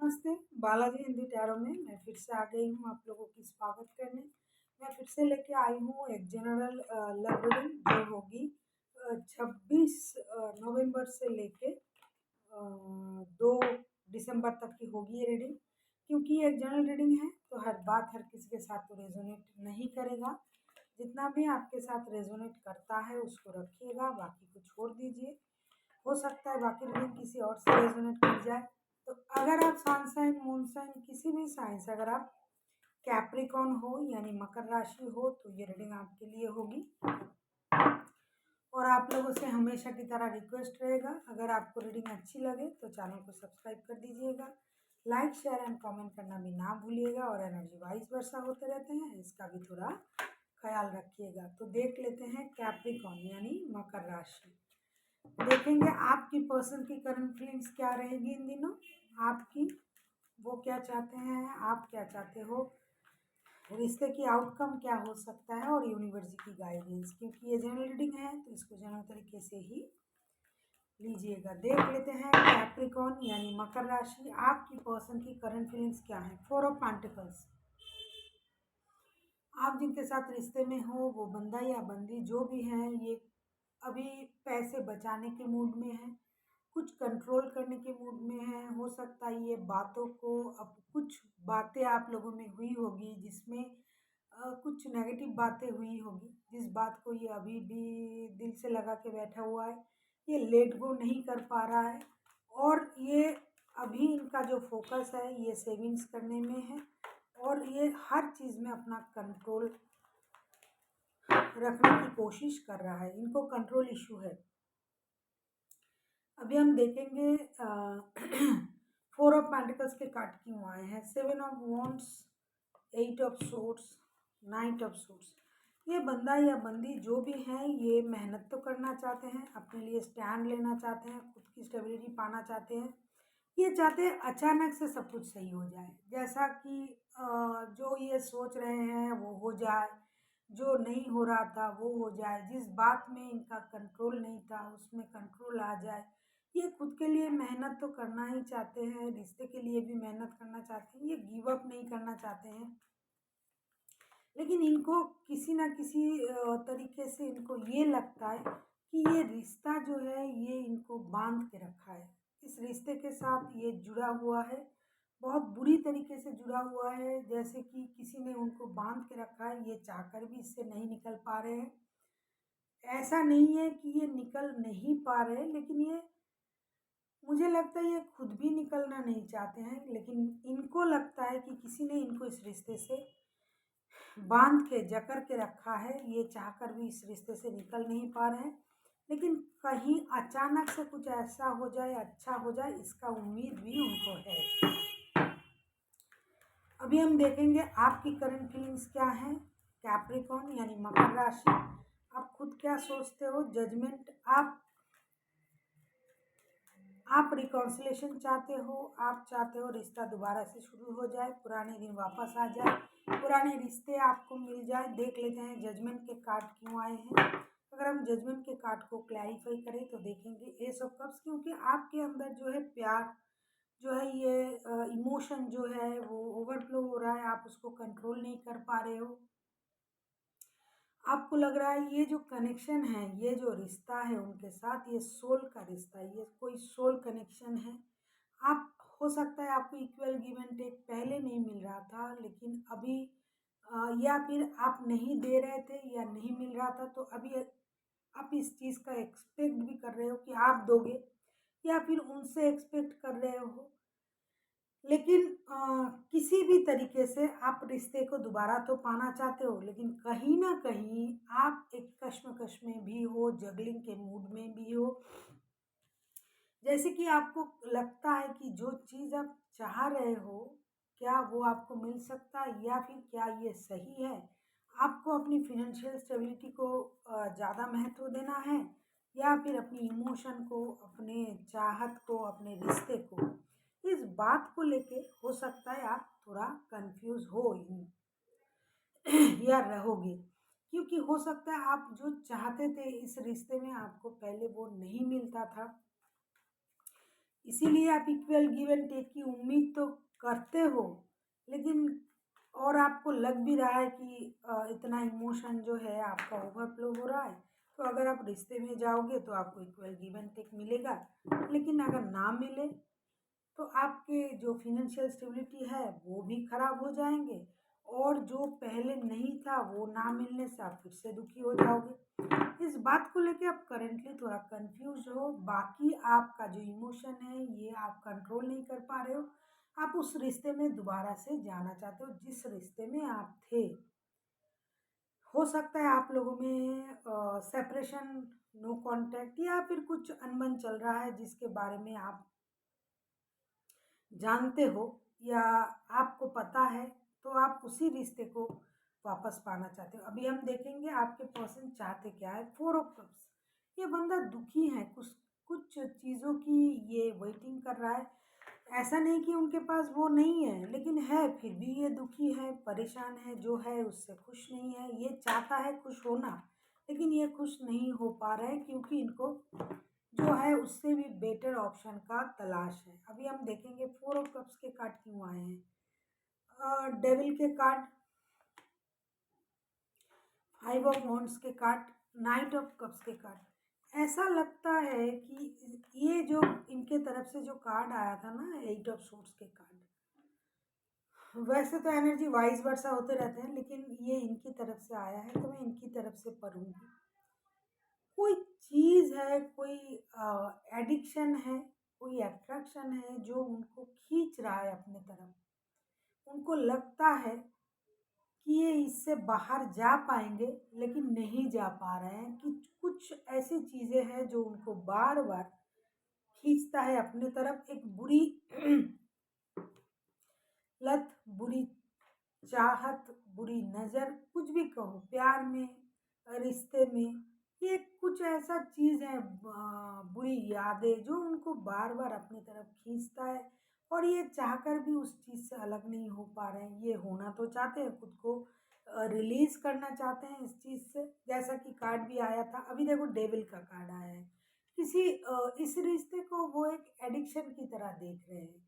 नमस्ते, बालाजी हिंदी टैरो में मैं फिर से आ गई हूँ आप लोगों की स्वागत करने। मैं फिर से लेके आई हूँ एक जनरल लव रीडिंग जो होगी 26 नवंबर से लेके 2 दिसंबर तक की होगी ये रीडिंग। क्योंकि ये एक जनरल रीडिंग है तो हर बात हर किसी के साथ तो रेजोनेट नहीं करेगा। जितना भी आपके साथ रेजोनेट करता है उसको रखिएगा, बाकी को छोड़ दीजिए। हो सकता है बाकी रीडिंग किसी और से रेजोनेट कर जाए। तो अगर आप सन साइन, मून साइन, किसी भी साइन से अगर आप कैप्रिकॉन हो यानी मकर राशि हो तो ये रीडिंग आपके लिए होगी। और आप लोगों से हमेशा की तरह रिक्वेस्ट रहेगा, अगर आपको रीडिंग अच्छी लगे तो चैनल को सब्सक्राइब कर दीजिएगा, लाइक शेयर एंड कमेंट करना भी ना भूलिएगा। और एनर्जी वाइज वर्षा होते रहते हैं, इसका भी थोड़ा ख्याल रखिएगा। तो देख लेते हैं कैप्रिकॉन यानी मकर राशि। देखेंगे आपकी पर्सन की करंट फीलिंग्स क्या रहेगी इन दिनों, आपकी वो क्या चाहते हैं, आप क्या चाहते हो, रिश्ते की आउटकम क्या हो सकता है और यूनिवर्स की गाइडेंस। क्योंकि ये जनरल रीडिंग है तो इसको जनरल तरीके से ही लीजिएगा। देख लेते हैं कैप्रिकॉन यानी मकर राशि, आपकी पर्सन की करंट फीलिंग्स क्या है। 4 ऑफ पेंटिकल्स, आप जिनके साथ रिश्ते में हो वो बंदा या बंदी जो भी हैं ये अभी पैसे बचाने के मूड में है, कुछ कंट्रोल करने के मूड में है। हो सकता है ये बातों को, अब कुछ बातें आप लोगों में हुई होगी जिसमें कुछ नेगेटिव बातें हुई होगी, जिस बात को ये अभी भी दिल से लगा के बैठा हुआ है, ये लेट गो नहीं कर पा रहा है। और ये अभी इनका जो फोकस है ये सेविंग्स करने में है और ये हर चीज़ में अपना कंट्रोल रखने की कोशिश कर रहा है, इनको कंट्रोल इशू है। अभी हम देखेंगे 4 ऑफ पेंटिकल्स के कार्ड क्यों आए हैं। 7 of wands, 8 of swords, 9 of swords. ये बंदा या बंदी जो भी है ये मेहनत तो करना चाहते हैं, अपने लिए स्टैंड लेना चाहते हैं, खुद की स्टेबिलिटी पाना चाहते हैं। ये चाहते हैं अचानक से सब कुछ सही हो जाए, जैसा कि जो ये सोच रहे हैं वो हो जाए, जो नहीं हो रहा था वो हो जाए, जिस बात में इनका कंट्रोल नहीं था उसमें कंट्रोल आ जाए। ये खुद के लिए मेहनत तो करना ही चाहते हैं, रिश्ते के लिए भी मेहनत करना चाहते हैं, ये गिव अप नहीं करना चाहते हैं। लेकिन इनको किसी ना किसी तरीके से इनको ये लगता है कि ये रिश्ता जो है ये इनको बांध के रखा है, इस रिश्ते के साथ ये जुड़ा हुआ है, बहुत बुरी तरीके से जुड़ा हुआ है, जैसे कि किसी ने उनको बांध के रखा है। ये चाहकर भी इससे नहीं निकल पा रहे हैं। ऐसा नहीं है कि ये निकल नहीं पा रहे, लेकिन ये मुझे लगता है ये खुद भी निकलना नहीं चाहते हैं, लेकिन इनको लगता है कि किसी ने इनको इस रिश्ते से बांध के जकड़ के रखा है। ये चाहकर भी इस रिश्ते से निकल नहीं पा रहे हैं, लेकिन कहीं अचानक से कुछ ऐसा हो जाए, अच्छा हो जाए, इसका उम्मीद भी उनको है। अभी हम देखेंगे आपकी करंट फीलिंग्स क्या है कैप्रिकॉन यानी मकर राशि। आप खुद क्या सोचते हो, जजमेंट, आप रिकॉन्सिलेशन चाहते हो, आप चाहते हो रिश्ता दोबारा से शुरू हो जाए, पुराने दिन वापस आ जाए, पुराने रिश्ते आपको मिल जाए। देख लेते हैं जजमेंट के कार्ड क्यों आए हैं। अगर हम जजमेंट के कार्ड को क्लैरिफाई करें तो देखेंगे एस ऑफ कप्स, क्योंकि आपके अंदर जो है प्यार जो है ये इमोशन जो है वो ओवरफ्लो हो रहा है, आप उसको कंट्रोल नहीं कर पा रहे हो। आपको लग रहा है ये जो कनेक्शन है, ये जो रिश्ता है उनके साथ, ये सोल का रिश्ता है, ये कोई सोल कनेक्शन है। आप हो सकता है आपको इक्वल गिव एंड टेक पहले नहीं मिल रहा था, लेकिन अभी या फिर आप नहीं दे रहे थे या नहीं मिल रहा था, तो अभी आप इस चीज़ का एक्सपेक्ट भी कर रहे हो कि आप दोगे, या फिर उनसे एक्सपेक्ट कर रहे हो। लेकिन किसी भी तरीके से आप रिश्ते को दोबारा तो पाना चाहते हो, लेकिन कहीं ना कहीं आप एक कश्मकश में भी हो, जगलिंग के मूड में भी हो। जैसे कि आपको लगता है कि जो चीज़ आप चाह रहे हो क्या वो आपको मिल सकता है, या फिर क्या ये सही है। आपको अपनी फिनेंशियल स्टेबिलिटी को ज़्यादा महत्व देना है, या फिर अपनी इमोशन को, अपने चाहत को, अपने रिश्ते को। इस बात को लेके हो सकता है आप थोड़ा कंफ्यूज हो या रहोगे, क्योंकि हो सकता है आप जो चाहते थे इस रिश्ते में आपको पहले वो नहीं मिलता था। इसीलिए आप इक्वल गिव एंड टेक की उम्मीद तो करते हो, लेकिन और आपको लग भी रहा है कि इतना इमोशन जो है आपका ओवरफ्लो हो रहा है, तो अगर आप रिश्ते में जाओगे तो आपको इक्वल गिव एंड टेक मिलेगा। लेकिन अगर ना मिले तो आपके जो फिनेंशियल स्टेबिलिटी है वो भी खराब हो जाएंगे, और जो पहले नहीं था वो ना मिलने से आप फिर से दुखी हो जाओगे। इस बात को लेके आप करेंटली थोड़ा कंफ्यूज हो, बाकी आपका जो इमोशन है ये आप कंट्रोल नहीं कर पा रहे हो। आप उस रिश्ते में दोबारा से जाना चाहते हो जिस रिश्ते में आप थे। हो सकता है आप लोगों में सेपरेशन, नो कांटेक्ट, या फिर कुछ अनबन चल रहा है जिसके बारे में आप जानते हो या आपको पता है, तो आप उसी रिश्ते को वापस पाना चाहते हो। अभी हम देखेंगे आपके पर्सन चाहते क्या है। 4 ऑफ कप्स, ये बंदा दुखी है, कुछ कुछ चीज़ों की ये वेटिंग कर रहा है। ऐसा नहीं कि उनके पास वो नहीं है, लेकिन है, फिर भी ये दुखी है, परेशान है, जो है उससे खुश नहीं है। ये चाहता है खुश होना, लेकिन ये खुश नहीं हो पा रहा है क्योंकि इनको जो है उससे भी बेटर ऑप्शन का तलाश है। अभी हम देखेंगे 4 ऑफ कप्स के कार्ड क्यों आए हैं, डेविल के कार्ड, 5 ऑफ वॉन्ड्स के कार्ड, नाइट ऑफ कप्स के कार्ड। ऐसा लगता है कि ये जो इनके तरफ से जो कार्ड आया था ना, 8 ऑफ सोर्ड्स के कार्ड, वैसे तो एनर्जी वाइस वर्सा होते रहते हैं, लेकिन ये इनकी तरफ से आया है तो मैं इनकी तरफ से पढ़ूंगी। कोई चीज़ है, कोई एडिक्शन है, कोई अट्रैक्शन है जो उनको खींच रहा है अपने तरफ। उनको लगता है कि ये इससे बाहर जा पाएंगे, लेकिन नहीं जा पा रहे हैं। कि कुछ ऐसी चीज़ें हैं जो उनको बार बार खींचता है अपने तरफ। एक बुरी लत, बुरी चाहत, बुरी नज़र, कुछ भी कहो, प्यार में, रिश्ते में, ये कुछ ऐसा चीज़ है, बुरी यादें जो उनको बार बार अपनी तरफ खींचता है। और ये चाहकर भी उस चीज़ से अलग नहीं हो पा रहे हैं। ये होना तो चाहते हैं, खुद को रिलीज करना चाहते हैं इस चीज़ से। जैसा कि कार्ड भी आया था, अभी देखो डेविल का कार्ड आया है। किसी इस रिश्ते को वो एक एडिक्शन की तरह देख रहे हैं।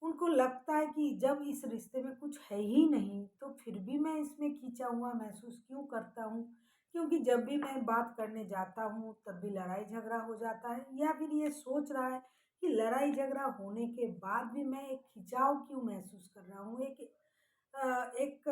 उनको लगता है कि जब इस रिश्ते में कुछ है ही नहीं तो फिर भी मैं इसमें खींचा हुआ महसूस क्यों करता हूँ, क्योंकि जब भी मैं बात करने जाता हूँ तब भी लड़ाई झगड़ा हो जाता है। या फिर ये सोच रहा है कि लड़ाई झगड़ा होने के बाद भी मैं एक खिंचाव क्यों महसूस कर रहा हूँ। एक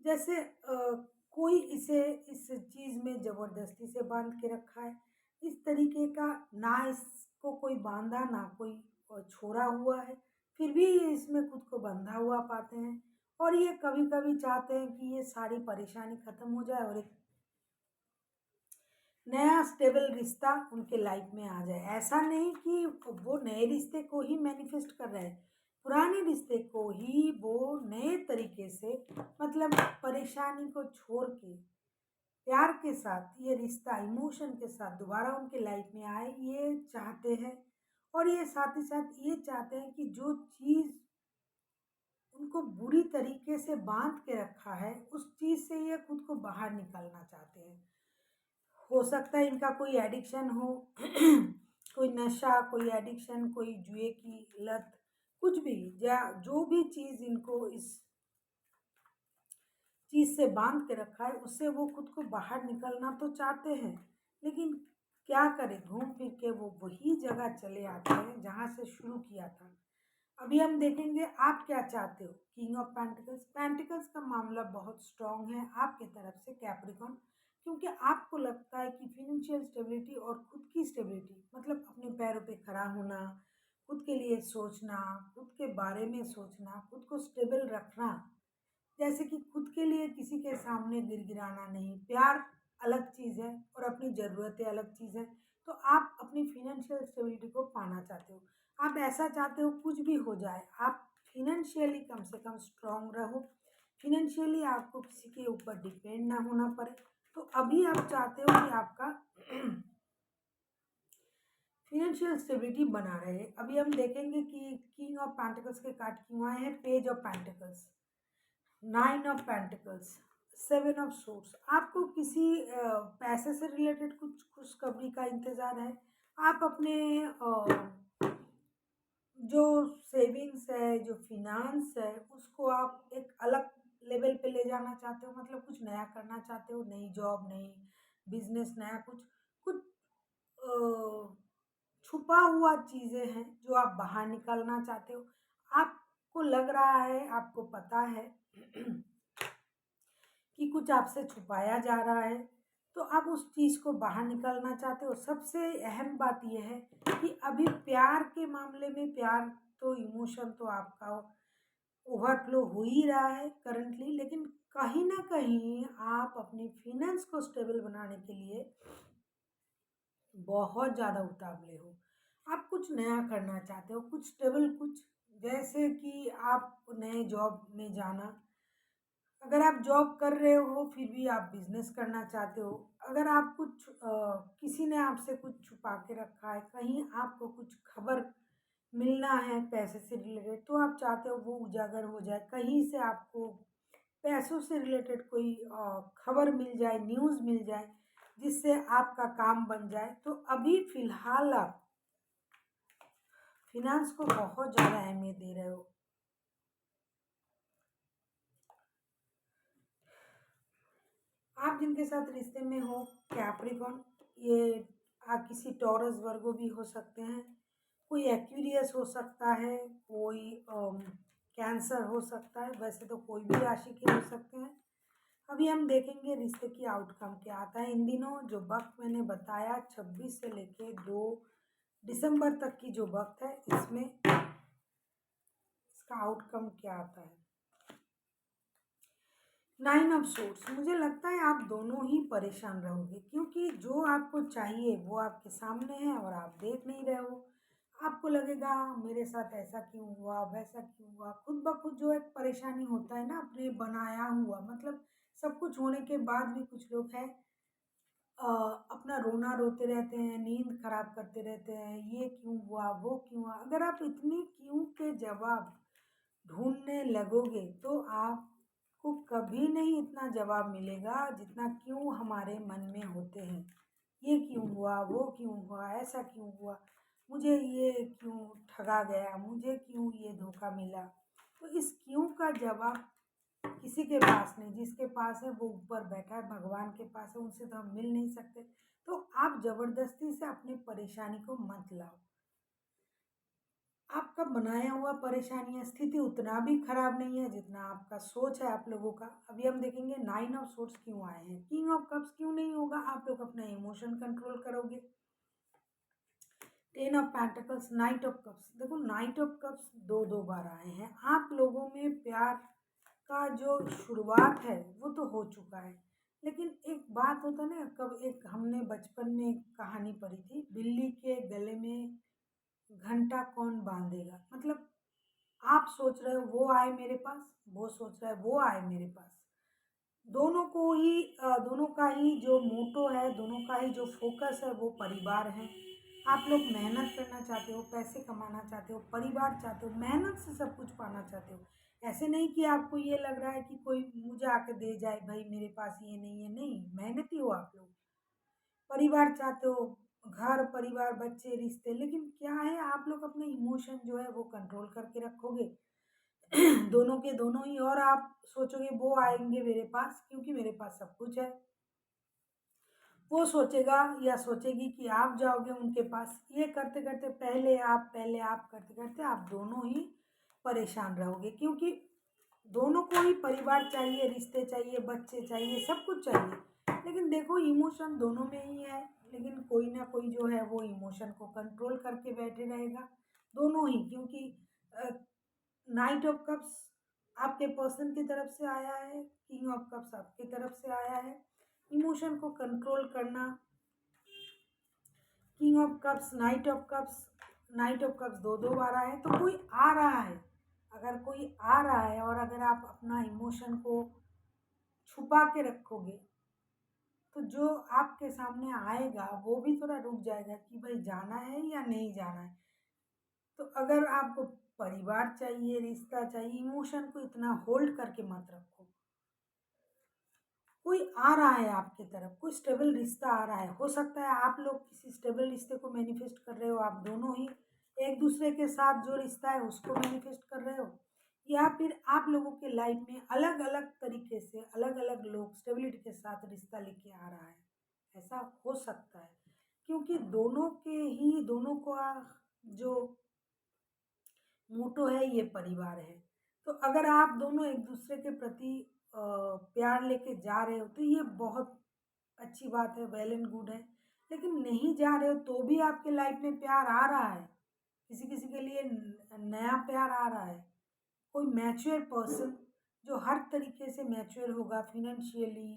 जैसे कोई इसे इस चीज़ में ज़बरदस्ती से बांध के रखा है। इस तरीके का ना इसको कोई बांधा, ना कोई छोड़ा हुआ है, फिर भी ये इसमें खुद को बंधा हुआ पाते हैं। और ये कभी कभी चाहते हैं कि ये सारी परेशानी ख़त्म हो जाए और एक नया स्टेबल रिश्ता उनके लाइफ में आ जाए। ऐसा नहीं कि वो नए रिश्ते को ही मैनिफेस्ट कर रहे हैं, पुराने रिश्ते को ही वो नए तरीके से, मतलब परेशानी को छोड़ के प्यार के साथ ये रिश्ता इमोशन के साथ दोबारा उनके लाइफ में आए, ये चाहते हैं। और ये साथ ही साथ ये चाहते हैं कि जो चीज़ उनको बुरी तरीके से बांध के रखा है उस चीज़ से ये खुद को बाहर निकालना चाहते हैं। हो सकता है इनका कोई एडिक्शन हो, कोई नशा, कोई एडिक्शन, कोई जुए की लत, कुछ भी, या जो भी चीज़ इनको इस चीज़ से बांध के रखा है उससे वो खुद को बाहर निकलना तो चाहते हैं, लेकिन क्या करें, घूम फिर के वो वही जगह चले आते हैं जहाँ से शुरू किया था। अभी हम देखेंगे आप क्या चाहते हो। किंग ऑफ पेंटिकल्स, पेंटिकल्स का मामला बहुत स्ट्रांग है आपके तरफ से कैप्रिकॉन, क्योंकि आपको लगता है कि फिनेंशियल स्टेबिलिटी और खुद की स्टेबिलिटी, मतलब अपने पैरों पे खड़ा होना, खुद के लिए सोचना, खुद के बारे में सोचना, खुद को स्टेबल रखना, जैसे कि खुद के लिए किसी के सामने गिड़गिड़ाना नहीं। प्यार अलग चीज़ है और अपनी ज़रूरतें अलग चीज़ है। तो आप अपनी फिनेंशियल स्टेबिलिटी को पाना चाहते हो, आप ऐसा चाहते हो कुछ भी हो जाए, आप फिनेंशियली कम से कम स्ट्रांग रहो, फिनेंशियली आपको किसी के ऊपर डिपेंड ना होना पड़े। तो अभी आप चाहते हो कि आपका फिनेंशियल स्टेबिलिटी बना रहे। अभी हम देखेंगे कि किंग ऑफ पेंटिकल्स के कार्ड क्यों आए हैं। Page of pentacles, 9 of pentacles, 7 of swords. आपको किसी पैसे से रिलेटेड कुछ खुशखबरी का इंतज़ार है। आप अपने जो सेविंग्स है, जो फिनांस है, उसको आप एक अलग लेवल पे ले जाना चाहते हो, मतलब कुछ नया करना चाहते हो, नई जॉब, नई बिजनेस, नया कुछ कुछ अ, छुपा हुआ चीज़ें हैं जो आप बाहर निकालना चाहते हो। आपको लग रहा है, आपको पता है कि कुछ आपसे छुपाया जा रहा है, तो आप उस चीज़ को बाहर निकालना चाहते हो। सबसे अहम बात ये है कि अभी प्यार के मामले में, प्यार तो इमोशन तो आपका ओवरफ्लो हो ही रहा है करंटली, लेकिन कहीं न कहीं आप अपनी फाइनेंस को स्टेबल बनाने के लिए बहुत ज़्यादा उतावले हो। आप कुछ नया करना चाहते हो, कुछ स्टेबल, कुछ जैसे कि आप नए जॉब में जाना। अगर आप जॉब कर रहे हो फिर भी आप बिजनेस करना चाहते हो। अगर आप कुछ किसी ने आपसे कुछ छुपा के रखा है, कहीं आपको कुछ खबर मिलना है पैसे से रिलेटेड, तो आप चाहते हो वो उजागर हो जाए, कहीं से आपको पैसों से रिलेटेड कोई खबर मिल जाए, न्यूज़ मिल जाए, जिससे आपका काम बन जाए। तो अभी फ़िलहाल आप फिनांस को बहुत ज़्यादा अहमियत दे रहे हो। आप जिनके साथ रिश्ते में हो, कैप्रिकॉन, ये आप किसी टॉरस वर्गो भी हो सकते हैं, कोई एक्वेरियस हो सकता है, कोई कैंसर हो सकता है, वैसे तो कोई भी राशि के हो सकते हैं। अभी हम देखेंगे रिश्ते की आउटकम क्या आता है। इन दिनों जो वक्त मैंने बताया 26 से लेके 2 दिसंबर तक की जो वक्त है, इसमें इसका आउटकम क्या आता है। 9 ऑफ सोर्ड्स, मुझे लगता है आप दोनों ही परेशान रहोगे, क्योंकि जो आपको चाहिए वो आपके सामने है और आप देख नहीं रहे हो। आपको लगेगा मेरे साथ ऐसा क्यों हुआ, वैसा क्यों हुआ, खुद ब खुद जो एक परेशानी होता है ना अपने बनाया हुआ, मतलब सब कुछ होने के बाद भी कुछ लोग हैं अपना रोना रोते रहते हैं, नींद खराब करते रहते हैं, ये क्यों हुआ, वो क्यों हुआ। अगर आप इतनी क्यों के जवाब ढूँढने लगोगे तो आपको कभी नहीं इतना जवाब मिलेगा जितना क्यों हमारे मन में होते हैं। ये क्यों हुआ, वो क्यों हुआ, ऐसा क्यों हुआ, मुझे ये क्यों ठगा गया, मुझे क्यों ये धोखा मिला। तो इस क्यों का जवाब किसी के पास नहीं, जिसके पास है वो ऊपर बैठा है, भगवान के पास है, उनसे तो हम मिल नहीं सकते। तो आप ज़बरदस्ती से अपनी परेशानी को मत लाओ। आपका बनाया हुआ परेशानी या स्थिति उतना भी खराब नहीं है जितना आपका सोच है आप लोगों का। अभी हम देखेंगे 9 ऑफ सोर्स क्यों आए हैं, किंग ऑफ कप्स क्यों नहीं होगा, आप लोग अपना इमोशन कंट्रोल करोगे। 10 of pentacles, night of cups, देखो नाइट ऑफ कप्स दो बार आए हैं। आप लोगों में प्यार का जो शुरुआत है वो तो हो चुका है, लेकिन एक बात होता है ना, कब एक हमने बचपन में एक कहानी पढ़ी थी, बिल्ली के गले में घंटा कौन बांधेगा। मतलब आप सोच रहे हो वो आए मेरे पास, वो सोच रहा है वो आए मेरे पास। दोनों को ही दोनों का ही जो मोटो है, दोनों का ही जो फोकस है वो परिवार है। आप लोग मेहनत करना चाहते हो, पैसे कमाना चाहते हो, परिवार चाहते हो, मेहनत से सब कुछ पाना चाहते हो। ऐसे नहीं कि आपको ये लग रहा है कि कोई मुझे आके दे जाए, भाई मेरे पास ये नहीं है, नहीं, मेहनती हो आप लोग, परिवार चाहते हो, घर परिवार बच्चे रिश्ते। लेकिन क्या है, आप लोग अपने इमोशन जो है वो कंट्रोल करके रखोगे दोनों के दोनों ही, और आप सोचोगे वो आएंगे मेरे पास क्योंकि मेरे पास सब कुछ है। वो सोचेगा या सोचेगी कि आप जाओगे उनके पास। ये करते करते पहले आप करते करते आप दोनों ही परेशान रहोगे, क्योंकि दोनों को ही परिवार चाहिए, रिश्ते चाहिए, बच्चे चाहिए, सब कुछ चाहिए। लेकिन देखो इमोशन दोनों में ही है, लेकिन कोई ना कोई जो है वो इमोशन को कंट्रोल करके बैठे रहेगा, दोनों ही। क्योंकि नाइट ऑफ कप्स आपके पर्सन की तरफ से आया है, किंग ऑफ कप्स आपकी तरफ से आया है। इमोशन को कंट्रोल करना, king of cups, night of cups दो दो बार आए हैं, तो कोई आ रहा है। अगर कोई आ रहा है और अगर आप अपना इमोशन को छुपा के रखोगे तो जो आपके सामने आएगा वो भी थोड़ा रुक जाएगा कि भाई जाना है या नहीं जाना है। तो अगर आपको परिवार चाहिए, रिश्ता चाहिए, इमोशन को इतना होल्ड करके मत रखो। कोई आ रहा है आपकी तरफ, कोई स्टेबल रिश्ता आ रहा है। हो सकता है आप लोग किसी स्टेबल रिश्ते को मैनिफेस्ट कर रहे हो, आप दोनों ही एक दूसरे के साथ जो रिश्ता है उसको मैनिफेस्ट कर रहे हो, या फिर आप लोगों के लाइफ में अलग अलग तरीके से अलग अलग लोग स्टेबिलिटी के साथ रिश्ता लेके आ रहा है। ऐसा हो सकता है, क्योंकि दोनों का जो मोटो है ये परिवार है। तो अगर आप दोनों एक दूसरे के प्रति प्यार लेके जा रहे हो तो ये बहुत अच्छी बात है, वेल एंड गुड है। लेकिन नहीं जा रहे हो तो भी आपके लाइफ में प्यार आ रहा है, किसी किसी के लिए नया प्यार आ रहा है। कोई मैच्योर पर्सन जो हर तरीके से मैच्योर होगा, फिनेंशियली,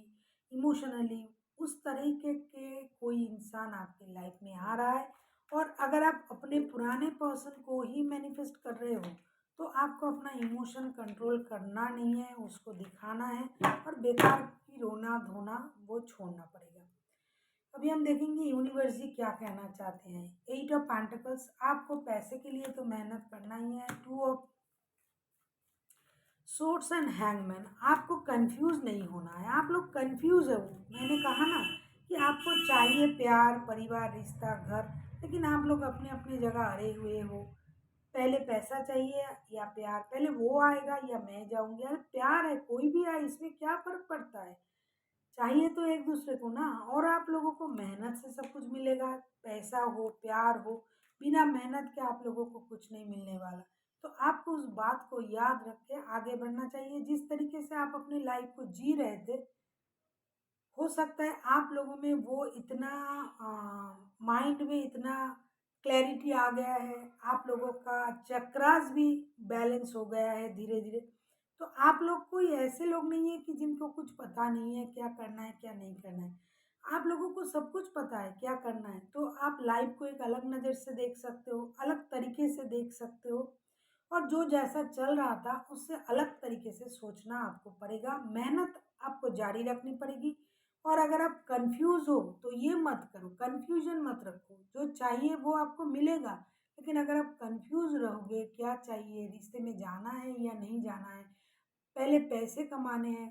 इमोशनली, उस तरीके के कोई इंसान आपके लाइफ में आ रहा है। और अगर आप अपने पुराने पर्सन को ही मैनिफेस्ट कर रहे हो तो आपको अपना इमोशन कंट्रोल करना नहीं है, उसको दिखाना है, और बेकार की रोना धोना वो छोड़ना पड़ेगा। अभी हम देखेंगे यूनिवर्स जी क्या कहना चाहते हैं। 8 ऑफ पेंटिकल्स, आपको पैसे के लिए तो मेहनत करना ही है। 2 ऑफ सोर्ट्स एंड हैंगमैन, आपको कंफ्यूज नहीं होना है। आप लोग कंफ्यूज है, मैंने कहा ना कि आपको चाहिए प्यार, परिवार, रिश्ता, घर, लेकिन आप लोग अपने अपने जगह अड़े हुए हो। पहले पैसा चाहिए या प्यार, पहले वो आएगा या मैं जाऊंगी। अरे प्यार है, कोई भी आए, इसमें क्या फर्क पड़ता है। चाहिए तो एक दूसरे को ना। और आप लोगों को मेहनत से सब कुछ मिलेगा, पैसा हो, प्यार हो, बिना मेहनत के आप लोगों को कुछ नहीं मिलने वाला। तो आपको उस बात को याद रख के आगे बढ़ना चाहिए। जिस तरीके से आप अपनी लाइफ को जी रहे थे, हो सकता है आप लोगों में वो इतना माइंड में इतना क्लैरिटी आ गया है, आप लोगों का चक्रास भी बैलेंस हो गया है धीरे धीरे। तो आप लोग कोई ऐसे लोग नहीं है कि जिनको कुछ पता नहीं है क्या करना है क्या नहीं करना है। आप लोगों को सब कुछ पता है क्या करना है। तो आप लाइफ को एक अलग नज़र से देख सकते हो, अलग तरीके से देख सकते हो, और जो जैसा चल रहा था उससे अलग तरीके से सोचना आपको पड़ेगा। मेहनत आपको जारी रखनी पड़ेगी। और अगर आप कंफ्यूज हो तो ये मत करो, कंफ्यूजन मत रखो। जो चाहिए वो आपको मिलेगा, लेकिन अगर आप कंफ्यूज रहोगे क्या चाहिए, रिश्ते में जाना है या नहीं जाना है, पहले पैसे कमाने हैं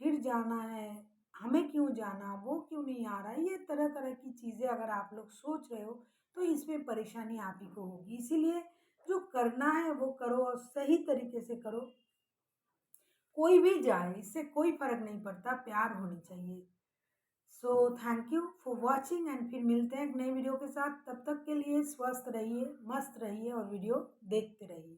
फिर जाना है, हमें क्यों जाना, वो क्यों नहीं आ रहा है, ये तरह तरह की चीज़ें अगर आप लोग सोच रहे हो तो इसमें परेशानी आप ही को होगी। इसीलिए जो करना है वो करो और सही तरीके से करो। कोई भी जाए इससे कोई फर्क नहीं पड़ता, प्यार होनी चाहिए। So thank you for watching, and फिर मिलते हैं एक नई वीडियो के साथ। तब तक के लिए स्वस्थ रहिए, मस्त रहिए और वीडियो देखते रहिए।